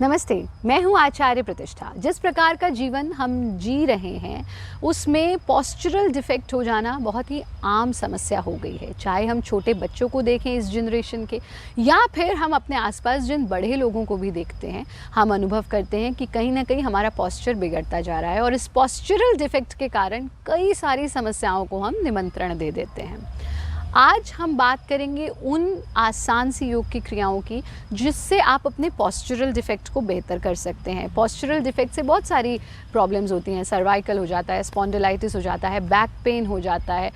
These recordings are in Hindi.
नमस्ते, मैं हूँ आचार्य प्रतिष्ठा। जिस प्रकार का जीवन हम जी रहे हैं उसमें पोस्चरल डिफेक्ट हो जाना बहुत ही आम समस्या हो गई है। चाहे हम छोटे बच्चों को देखें इस जनरेशन के, या फिर हम अपने आसपास जिन बड़े लोगों को भी देखते हैं, हम अनुभव करते हैं कि कहीं ना कहीं हमारा पोस्चर बिगड़ता जा रहा है और इस पोस्चरल डिफेक्ट के कारण कई सारी समस्याओं को हम निमंत्रण दे देते हैं। आज हम बात करेंगे उन आसान सी योग की क्रियाओं की जिससे आप अपने पोस्चरल डिफेक्ट को बेहतर कर सकते हैं। पोस्चरल डिफेक्ट से बहुत सारी प्रॉब्लम्स होती हैं। सर्वाइकल हो जाता है, स्पॉन्डिलाइटिस हो जाता है, बैक पेन हो जाता है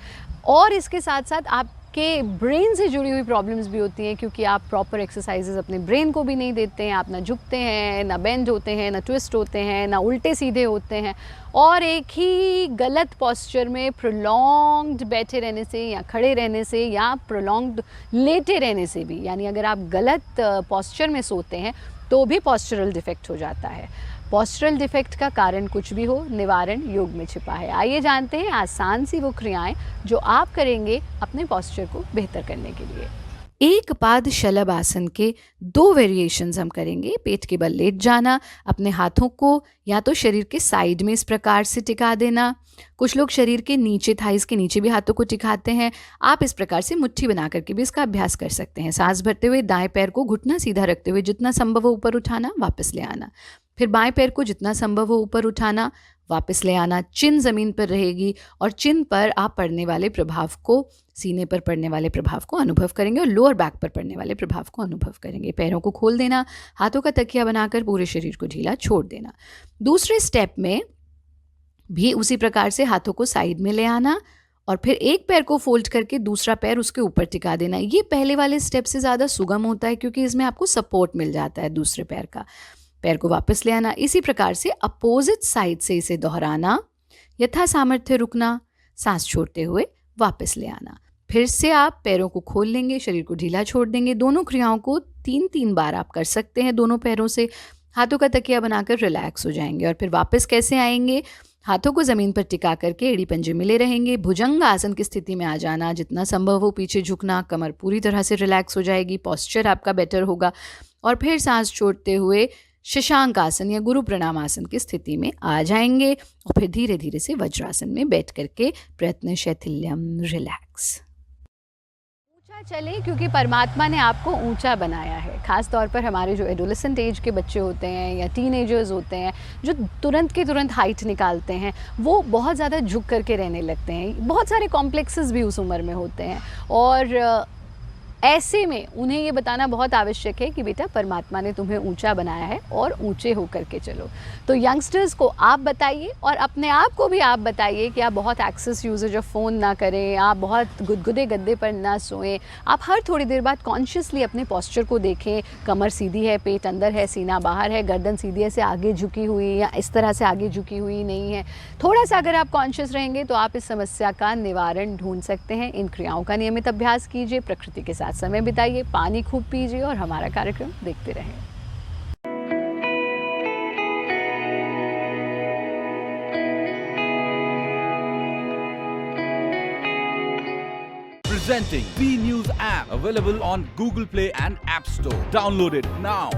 और इसके साथ साथ आपके ब्रेन से जुड़ी हुई प्रॉब्लम्स भी होती हैं, क्योंकि आप प्रॉपर एक्सरसाइजेज अपने ब्रेन को भी नहीं देते हैं। आप ना झुकते हैं, ना बेंड होते हैं, ना ट्विस्ट होते हैं, ना उल्टे सीधे होते हैं और एक ही गलत पोस्चर में प्रोलॉन्ग्ड बैठे रहने से या खड़े रहने से या प्रोलॉन्ग्ड लेटे रहने से भी, यानी अगर आप गलत पोस्चर में सोते हैं तो भी पोस्चरल डिफेक्ट हो जाता है। पोस्चरल डिफेक्ट का कारण कुछ भी हो, निवारण योग में छिपा है। आइए जानते हैं आसान सी वो क्रियाएं जो आप करेंगे अपने पोस्चर को बेहतर करने के लिए। एक पाद शलभ आसन के 2 वेरिएशंस हम करेंगे। पेट के बल लेट जाना, अपने हाथों को या तो शरीर के साइड में इस प्रकार से टिका देना। कुछ लोग शरीर के नीचे, थाइस के नीचे भी हाथों को टिकाते हैं। आप इस प्रकार से मुट्ठी बना करके भी इसका अभ्यास कर सकते हैं। सांस भरते हुए दाएं पैर को घुटना सीधा रखते हुए जितना संभव हो ऊपर उठाना, वापस ले आना। फिर बाएं पैर को जितना संभव हो ऊपर उठाना, वापस ले आना। चिन ज़मीन पर रहेगी और चिन पर आप पड़ने वाले प्रभाव को, सीने पर पड़ने वाले प्रभाव को अनुभव करेंगे और लोअर बैक पर पड़ने वाले प्रभाव को अनुभव करेंगे। पैरों को खोल देना, हाथों का तकिया बनाकर पूरे शरीर को ढीला छोड़ देना। दूसरे स्टेप में भी उसी प्रकार से हाथों को साइड में ले आना और फिर एक पैर को फोल्ड करके दूसरा पैर उसके ऊपर टिका देना। ये पहले वाले स्टेप से ज़्यादा सुगम होता है क्योंकि इसमें आपको सपोर्ट मिल जाता है दूसरे पैर का। पैर को वापस ले आना। इसी प्रकार से अपोजिट साइड से इसे दोहराना, यथा सामर्थ्य रुकना, सांस छोड़ते हुए वापस ले आना। फिर से आप पैरों को खोल लेंगे, शरीर को ढीला छोड़ देंगे। दोनों क्रियाओं को 3-3 बार आप कर सकते हैं दोनों पैरों से। हाथों का तकिया बनाकर रिलैक्स हो जाएंगे और फिर वापस कैसे आएंगे? हाथों को ज़मीन पर टिका करके एड़ी पंजे मिले रहेंगे। भुजंग आसन की स्थिति में आ जाना, जितना संभव हो पीछे झुकना, कमर पूरी तरह से रिलैक्स हो जाएगी, पोस्चर आपका बेटर होगा और फिर सांस छोड़ते हुए शशांक आसन या गुरु प्रणाम आसन की स्थिति में आ जाएंगे और फिर धीरे धीरे से वज्रासन में बैठ करके प्रयत्न शैथिल्यम रिलैक्स। ऊंचा चले क्योंकि परमात्मा ने आपको ऊंचा बनाया है। खास तौर पर हमारे जो एडोलेसेंट एज के बच्चे होते हैं या टीनेजर्स होते हैं जो तुरंत के तुरंत हाइट निकालते हैं, वो बहुत ज़्यादा झुक करके रहने लगते हैं। बहुत सारे कॉम्प्लेक्सेस भी उस उम्र में होते हैं और ऐसे में उन्हें ये बताना बहुत आवश्यक है कि बेटा परमात्मा ने तुम्हें ऊंचा बनाया है और ऊंचे होकर के चलो। तो यंगस्टर्स को आप बताइए और अपने आप को भी आप बताइए कि आप बहुत एक्सेस यूजेज ऑफ फ़ोन ना करें, आप बहुत गुदगुदे गद्दे पर ना सोएं। आप हर थोड़ी देर बाद कॉन्शियसली अपने पोस्चर को देखें। कमर सीधी है, पेट अंदर है, सीना बाहर है, गर्दन सीधी है से आगे झुकी हुई या इस तरह से आगे झुकी हुई नहीं है। थोड़ा सा अगर आप कॉन्शियस रहेंगे तो आप इस समस्या का निवारण ढूंढ सकते हैं। इन क्रियाओं का नियमित अभ्यास कीजिए, प्रकृति के साथ समय बिताइए, पानी खूब पीजिए और हमारा कार्यक्रम देखते रहें। Presenting B News app, available on Google Play and App Store. Download it now.